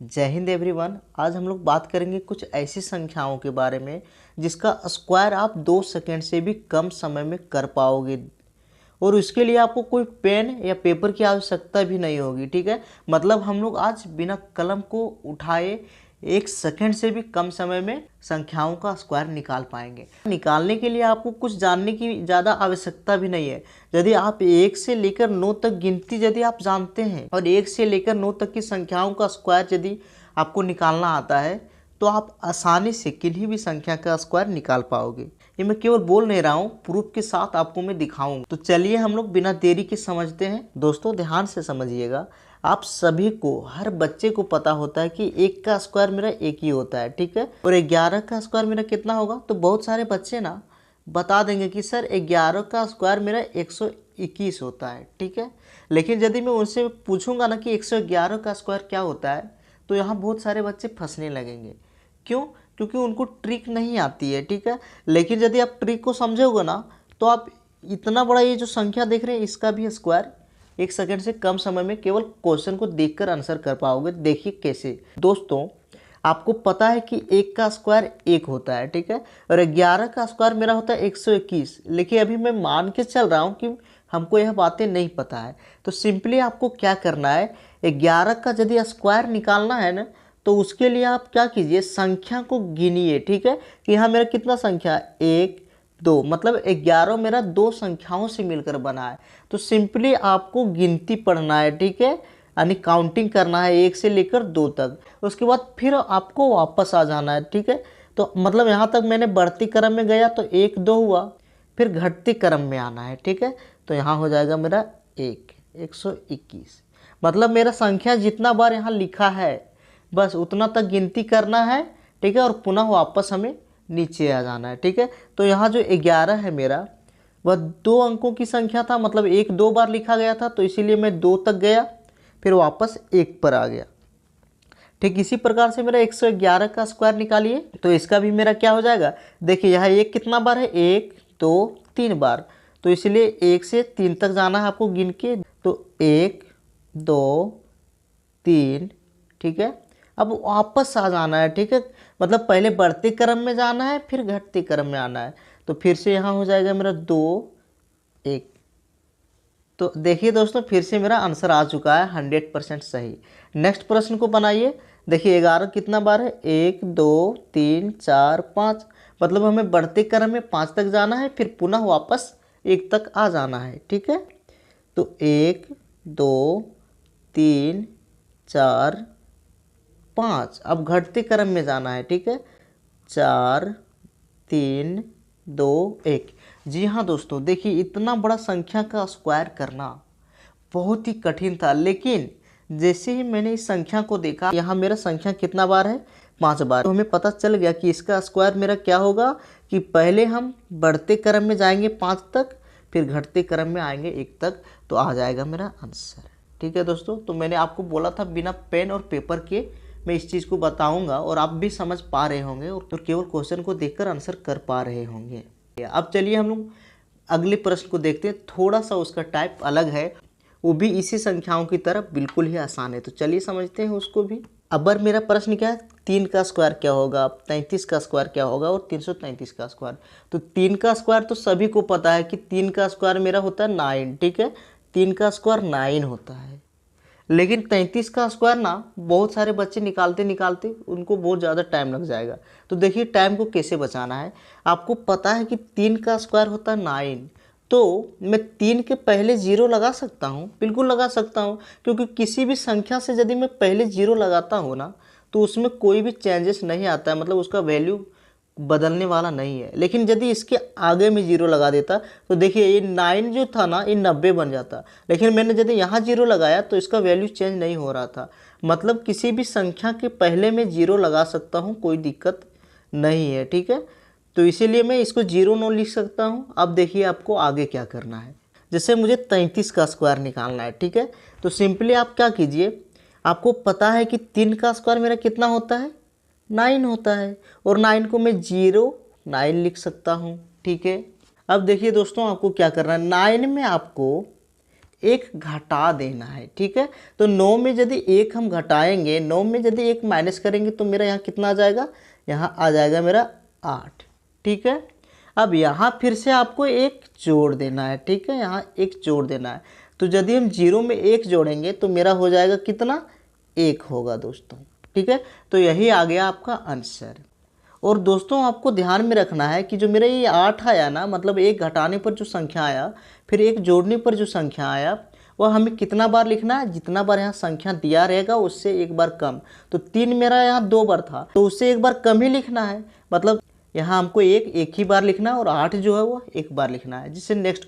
जय हिंद एवरीवन। आज हम लोग बात करेंगे कुछ ऐसी संख्याओं के बारे में जिसका स्क्वायर आप 2 सेकंड से भी कम समय में कर पाओगे और उसके लिए आपको कोई पेन या पेपर की आवश्यकता भी नहीं होगी। ठीक है, मतलब हम लोग आज बिना कलम को उठाए 1 सेकंड से भी कम समय में संख्याओं का स्क्वायर निकाल पाएंगे। निकालने के लिए आपको कुछ जानने की ज़्यादा आवश्यकता भी नहीं है। यदि आप 1 से लेकर 9 तक गिनती यदि आप जानते हैं और 1 से लेकर 9 तक की संख्याओं का स्क्वायर यदि आपको निकालना आता है तो आप आसानी से किन्हीं भी संख्या का स्क्वायर निकाल पाओगे। ये मैं केवल बोल नहीं रहा हूँ, प्रूफ के साथ आपको मैं दिखाऊंगा। तो चलिए हम लोग बिना देरी के समझते हैं। दोस्तों ध्यान से समझिएगा, आप सभी को, हर बच्चे को पता होता है कि 1 का स्क्वायर मेरा 1 ही होता है। ठीक है, और 11 का स्क्वायर मेरा कितना होगा? तो बहुत सारे बच्चे ना बता देंगे कि सर 11 का स्क्वायर मेरा 121 होता है। ठीक है, लेकिन यदि मैं उनसे पूछूंगा ना कि 111 का स्क्वायर क्या होता है तो यहाँ बहुत सारे बच्चे फंसने लगेंगे। क्यों? क्योंकि उनको ट्रिक नहीं आती है। ठीक है, लेकिन यदि आप ट्रिक को समझोगे ना तो आप इतना बड़ा ये जो संख्या देख रहे हैं इसका भी स्क्वायर 1 सेकंड से कम समय में केवल क्वेश्चन को देखकर आंसर कर पाओगे। देखिए कैसे। दोस्तों आपको पता है कि 1 का स्क्वायर 1 होता है। ठीक है, और 11 का स्क्वायर मेरा होता है 121। लेकिन अभी मैं मान के चल रहा हूँ कि हमको यह बातें नहीं पता है। तो सिंपली आपको क्या करना है, 11 का यदि स्क्वायर निकालना है ना तो उसके लिए आप क्या कीजिए, संख्या को गिनिए। ठीक है, कि यहाँ मेरा कितना संख्या, 1 2, मतलब 11 मेरा 2 संख्याओं से मिलकर बना है। तो सिंपली आपको गिनती पढ़ना है। ठीक है, यानी काउंटिंग करना है 1 से लेकर 2 तक। उसके बाद फिर आपको वापस आ जाना है। ठीक है, तो मतलब यहाँ तक मैंने बढ़ती क्रम में गया तो 1 2 हुआ, फिर घटती क्रम में आना है। ठीक है, तो यहाँ हो जाएगा मेरा 121। मतलब मेरा संख्या जितना बार यहाँ लिखा है बस उतना तक गिनती करना है। ठीक है, और पुनः वापस हमें नीचे आ जाना है। ठीक है, तो यहाँ जो 11 है मेरा वह 2 अंकों की संख्या था, मतलब 1 2 बार लिखा गया था तो इसीलिए मैं 2 तक गया फिर वापस 1 पर आ गया। ठीक इसी प्रकार से मेरा 111 का स्क्वायर निकालिए तो इसका भी मेरा क्या हो जाएगा। देखिए यहाँ 1 कितना बार है, 1 2 3 बार, तो इसलिए 1 से 3 तक जाना है आपको गिन के। तो 1 2 3। ठीक है, अब वापस आ जाना है। ठीक है, मतलब पहले बढ़ते क्रम में जाना है फिर घटते क्रम में आना है। तो फिर से यहाँ हो जाएगा मेरा 2 1। तो देखिए दोस्तों फिर से मेरा आंसर आ चुका है 100% सही। नेक्स्ट प्रश्न को बनाइए। देखिए 11 कितना बार है, 1 2 3 4 5, मतलब हमें बढ़ते क्रम में 5 तक जाना है फिर पुनः वापस 1 तक आ जाना है। ठीक है, तो 1 2 3 4 5, अब घटते क्रम में जाना है। ठीक है, 4 3 2 1। जी हाँ दोस्तों, देखिए इतना बड़ा संख्या का स्क्वायर करना बहुत ही कठिन था, लेकिन जैसे ही मैंने इस संख्या को देखा, यहाँ मेरा संख्या कितना बार है, 5 बार, तो हमें पता चल गया कि इसका स्क्वायर मेरा क्या होगा कि पहले हम बढ़ते क्रम में जाएंगे 5 तक फिर घटते क्रम में आएंगे 1 तक, तो आ जाएगा मेरा आंसर। ठीक है दोस्तों, तो मैंने आपको बोला था बिना पेन और पेपर के मैं इस चीज़ को बताऊंगा और आप भी समझ पा रहे होंगे और तो केवल क्वेश्चन को देखकर आंसर कर पा रहे होंगे। अब चलिए हम लोग अगले प्रश्न को देखते हैं। थोड़ा सा उसका टाइप अलग है, वो भी इसी संख्याओं की तरह बिल्कुल ही आसान है। तो चलिए समझते हैं उसको भी। अब मेरा प्रश्न क्या है, 3 का स्क्वायर क्या होगा, 33 का स्क्वायर क्या होगा और 333 का स्क्वायर। तो 3 का स्क्वायर तो सभी को पता है कि 3 का स्क्वायर मेरा होता है 9। ठीक है, 3 का स्क्वायर 9 होता है। लेकिन 33 का स्क्वायर ना बहुत सारे बच्चे निकालते निकालते उनको बहुत ज़्यादा टाइम लग जाएगा। तो देखिए टाइम को कैसे बचाना है। आपको पता है कि 3 का स्क्वायर होता है 9, तो मैं 3 के पहले 0 लगा सकता हूँ, बिल्कुल लगा सकता हूँ, क्योंकि किसी भी संख्या से यदि मैं पहले 0 लगाता हूँ ना तो उसमें कोई भी चेंजेस नहीं आता है, मतलब उसका वैल्यू बदलने वाला नहीं है। लेकिन यदि इसके आगे में 0 लगा देता तो देखिए ये 9 जो था ना ये 90 बन जाता, लेकिन मैंने यदि यहाँ 0 लगाया तो इसका वैल्यू चेंज नहीं हो रहा था। मतलब किसी भी संख्या के पहले में 0 लगा सकता हूँ, कोई दिक्कत नहीं है। ठीक है, तो इसीलिए मैं इसको 0 9 लिख सकता हूँ। अब देखिए आपको आगे क्या करना है। जैसे मुझे 33 का स्क्वायर निकालना है। ठीक है, तो सिंपली आप क्या कीजिए, आपको पता है कि 3 का स्क्वायर मेरा कितना होता है, 9 होता है, और 9 को मैं 0 9 लिख सकता हूँ। ठीक है, अब देखिए दोस्तों आपको क्या करना है, 9 में आपको एक घटा देना है, ठीक है। तो 9 में यदि एक हम घटाएंगे, 9 में यदि एक माइनस करेंगे तो मेरा यहाँ कितना आ जाएगा, यहाँ आ जाएगा मेरा 8, ठीक है। अब यहाँ फिर से आपको एक जोड़ देना है, ठीक है, यहाँ एक जोड़ देना है। तो यदि हम 0 में एक जोड़ेंगे तो मेरा हो जाएगा कितना, 1 होगा दोस्तों, ठीक है। तो यही आ गया आपका आंसर। और दोस्तों आपको ध्यान में रखना है कि जो मेरा ये 8 आया ना, मतलब एक घटाने पर जो संख्या आया फिर एक जोड़ने पर जो संख्या आया, वह हमें कितना बार लिखना है, जितना बार यहाँ संख्या दिया रहेगा उससे एक बार कम। तो 3 मेरा यहाँ 2 बार था तो उससे एक बार कम ही लिखना है, मतलब यहाँ हमको एक ही बार लिखना है और 8 जो है वो एक बार लिखना है। जिससे नेक्स्ट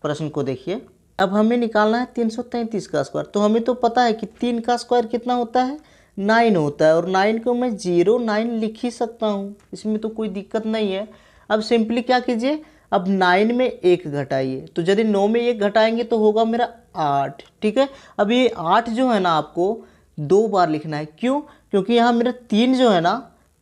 प्रश्न को देखिए। अब हमें निकालना है 333 का स्क्वायर। तो हमें तो पता है कि 3 का स्क्वायर कितना होता है, 9 होता है, और 9 को मैं 09 लिख ही सकता हूँ, इसमें तो कोई दिक्कत नहीं है। अब सिंपली क्या कीजिए, अब 9 में 1 घटाइए, तो यदि 9 में 1 घटाएंगे तो होगा मेरा 8, ठीक है। अब ये 8 जो है ना आपको 2 बार लिखना है, क्यों, क्योंकि यहाँ मेरा 3 जो है ना,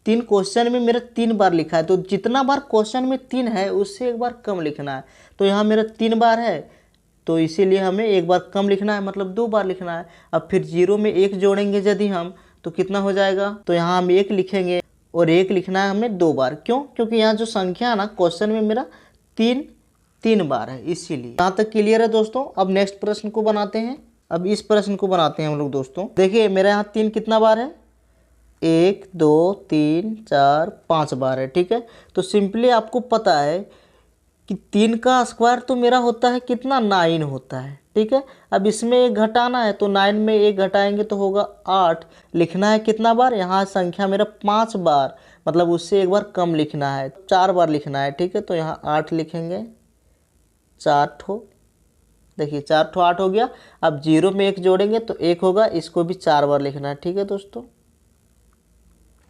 3 क्वेश्चन में मेरा 3 बार लिखा है, तो जितना बार क्वेश्चन में 3 है उससे एक बार कम लिखना है। तो यहाँ मेरा 3 बार है तो इसीलिए हमें एक बार कम लिखना है, मतलब 2 बार लिखना है। अब फिर 0 में 1 जोड़ेंगे यदि हम तो कितना हो जाएगा, तो यहाँ हम 1 लिखेंगे और 1 लिखना है हमें 2 बार, क्यों, क्योंकि यहाँ जो संख्या है ना क्वेश्चन में मेरा 3 बार है, इसीलिए। यहाँ तक क्लियर है दोस्तों। अब नेक्स्ट प्रश्न को बनाते हैं। अब इस प्रश्न को बनाते हैं हम लोग दोस्तों। देखिए मेरा यहाँ 3 कितना बार है, 1 2 3 4 5 बार है, ठीक है। तो सिंपली आपको पता है कि 3 का स्क्वायर तो मेरा होता है कितना, 9 होता है, ठीक है। अब इसमें एक घटाना है तो 9 में 1 घटाएंगे तो होगा 8। लिखना है कितना बार, यहाँ संख्या मेरा 5 बार, मतलब उससे एक बार कम लिखना है, 4 बार लिखना है, ठीक है। तो यहाँ 8 लिखेंगे, 4 ठो, देखिए 4 ठो 8 हो गया। अब 0 में 1 जोड़ेंगे तो 1 होगा, इसको भी 4 बार लिखना है, ठीक है दोस्तों।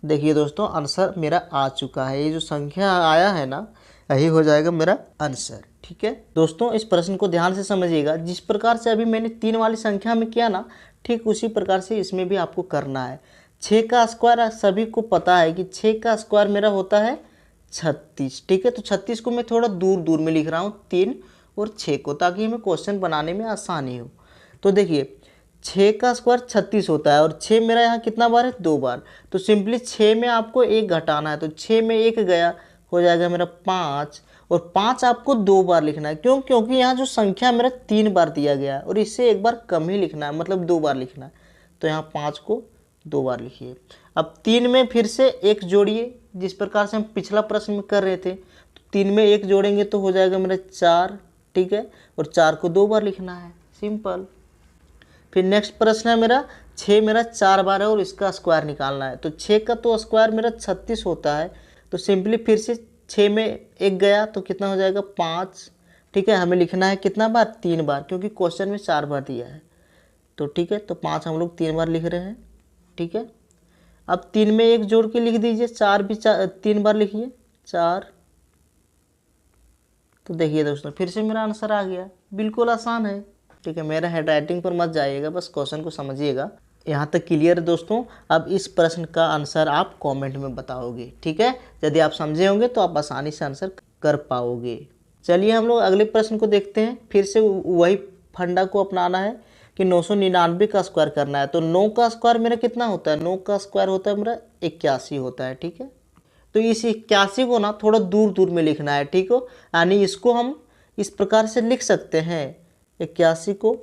देखिए दोस्तों आंसर मेरा आ चुका है, ये जो संख्या आया है ना यही हो जाएगा मेरा आंसर, ठीक है दोस्तों। इस प्रश्न को ध्यान से समझिएगा, जिस प्रकार से अभी मैंने 3 वाली संख्या में किया ना, ठीक उसी प्रकार से इसमें भी आपको करना है। 6 का स्क्वायर सभी को पता है कि 6 का स्क्वायर मेरा होता है 36, ठीक है। तो 36 को मैं थोड़ा दूर दूर में लिख रहा हूँ, 3 और 6 को, ताकि हमें क्वेश्चन बनाने में आसानी हो। तो देखिए 6 का स्क्वायर 36 होता है और 6 मेरा यहाँ कितना बार है, 2 बार। तो सिंपली 6 में आपको 1 घटाना है, तो 6 में 1 गया, हो जाएगा मेरा 5, और 5 आपको 2 बार लिखना है, क्यों, क्योंकि यहाँ जो संख्या मेरा 3 बार दिया गया है और इससे एक बार कम ही लिखना है, मतलब 2 बार लिखना है। तो यहाँ 5 को 2 बार लिखिए। अब 3 में फिर से 1 जोड़िए, जिस प्रकार से हम पिछला प्रश्न में कर रहे थे। तो 3 में 1 जोड़ेंगे तो हो जाएगा मेरा 4, ठीक है, और 4 को 2 बार लिखना है, सिंपल। फिर नेक्स्ट प्रश्न है मेरा 6 मेरा 4 बार है और इसका स्क्वायर निकालना है। तो 6 का तो स्क्वायर मेरा 36 होता है, तो सिंपली फिर से 6 में 1 गया तो कितना हो जाएगा, 5, ठीक है। हमें लिखना है कितना बार, 3 बार, क्योंकि क्वेश्चन में 4 बार दिया है, तो ठीक है। तो 5 हम लोग 3 बार लिख रहे हैं, ठीक है। अब 3 में 1 जोड़ के लिख दीजिए, 4 भी 3 बार लिखिए, 4। तो देखिए दोस्तों फिर से मेरा आंसर आ गया, बिल्कुल आसान है, ठीक है। मेरा हैंड राइटिंग पर मत जाइएगा, बस क्वेश्चन को समझिएगा। यहाँ तक क्लियर है दोस्तों। अब इस प्रश्न का आंसर आप कमेंट में बताओगे, ठीक है। यदि आप समझे होंगे तो आप आसानी से आंसर कर पाओगे। चलिए हम लोग अगले प्रश्न को देखते हैं। फिर से वही फंडा को अपनाना है कि 999 का स्क्वायर करना है। तो 9 का स्क्वायर मेरा कितना होता है, 9 का स्क्वायर होता है मेरा 81 होता है, ठीक है। तो इस 81 को ना थोड़ा दूर दूर में लिखना है, ठीक हो, यानी इसको हम इस प्रकार से लिख सकते हैं। 81 को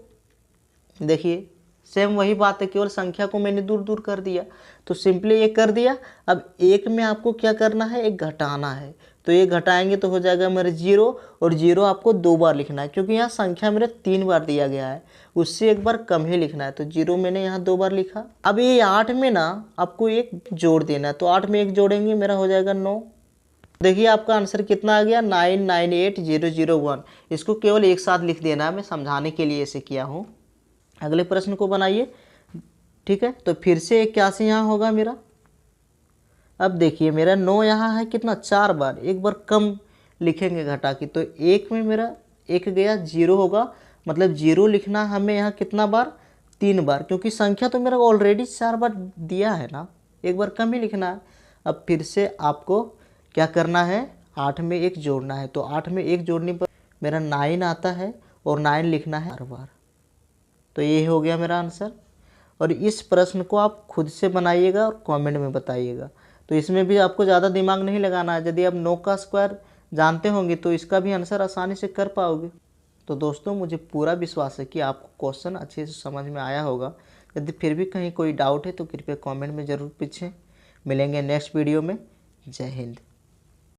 देखिए सेम वही बात है, केवल संख्या को मैंने दूर दूर कर दिया, तो सिंपली ये कर दिया। अब 1 में आपको क्या करना है, एक घटाना है, तो ये घटाएंगे तो हो जाएगा मेरे 0, और 0 आपको 2 बार लिखना है, क्योंकि यहाँ संख्या मेरा 3 बार दिया गया है, उससे एक बार कम ही लिखना है। तो 0 मैंने यहाँ 2 बार लिखा। अब ये 8 में ना आपको एक जोड़ देना है, तो 8 में 1 जोड़ेंगे, मेरा हो जाएगा 9। देखिए आपका आंसर कितना आ गया, 998001। इसको केवल एक साथ लिख देना है, मैं समझाने के लिए ऐसे किया हूँ। अगले प्रश्न को बनाइए, ठीक है। तो फिर से 81 यहाँ होगा मेरा। अब देखिए मेरा 9 यहाँ है कितना, 4 बार, एक बार कम लिखेंगे घटा के, तो 1 में मेरा 1 गया, 0 होगा, मतलब 0 लिखना हमें यहाँ कितना बार, 3 बार, क्योंकि संख्या तो मेरा ऑलरेडी 4 बार दिया है ना, एक बार कम ही लिखना है। अब फिर से आपको क्या करना है, 8 में 1 जोड़ना है, तो 8 में 1 जोड़ने पर मेरा 9 आता है, और 9 लिखना है 4 बार, तो ये हो गया मेरा आंसर। और इस प्रश्न को आप खुद से बनाइएगा और कमेंट में बताइएगा। तो इसमें भी आपको ज़्यादा दिमाग नहीं लगाना है। यदि आप 9 का स्क्वायर जानते होंगे तो इसका भी आंसर आसानी से कर पाओगे। तो दोस्तों मुझे पूरा विश्वास है कि आपको क्वेश्चन अच्छे से समझ में आया होगा। यदि फिर भी कहीं कोई डाउट है तो कृपया कमेंट में ज़रूर पूछें। मिलेंगे नेक्स्ट वीडियो में। जय हिंद।